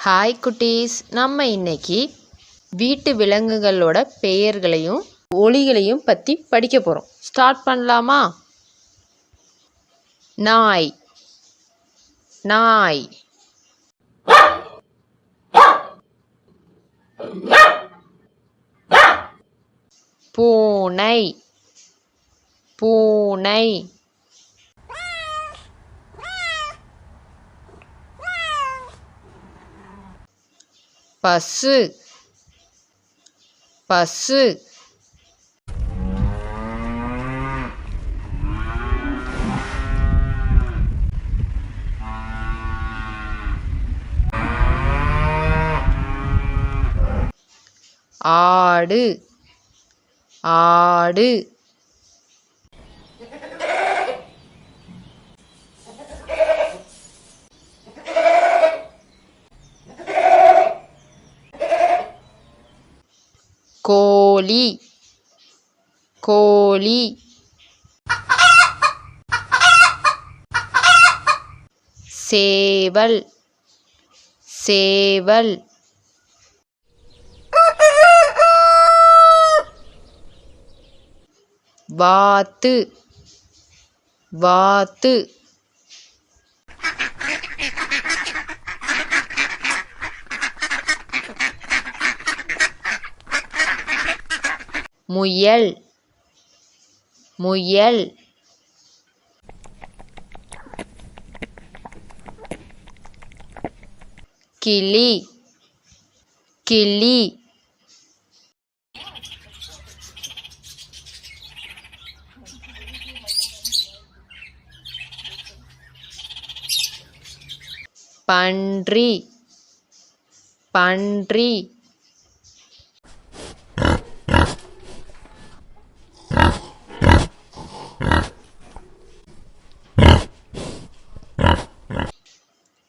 Hi குட்டீஸ், நம்ம இன்னைக்கு வீட்டு விலங்குகளோட பெயர்களையும் ஒலிகளையும் பற்றி படிக்க போகிறோம். ஸ்டார்ட் பண்ணலாமா? நாய், நாய். பூனை, பூனை. பசு, பசு. ஆடு, ஆடு. கோழி, கோழி. சேவல், சேவல். வாத்து, வாத்து. முயல், முயல். கிளி, கிளி. பன்றி, பன்றி.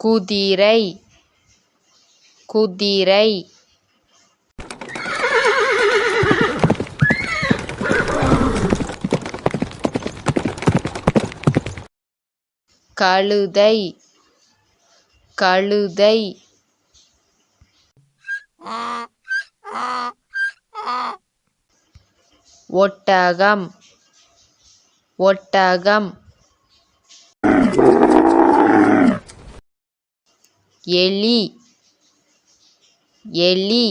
குதிரை, குதிரை. கழுதை, கழுதை. ஒட்டகம், ஒட்டகம். எலி, எலி.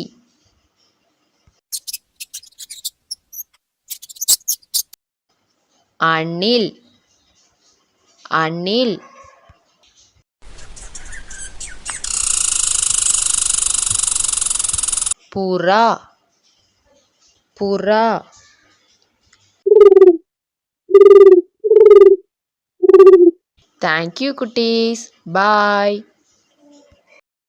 அணில், அணில். புறா, புறா. Thank you, குட்டீஸ். Bye.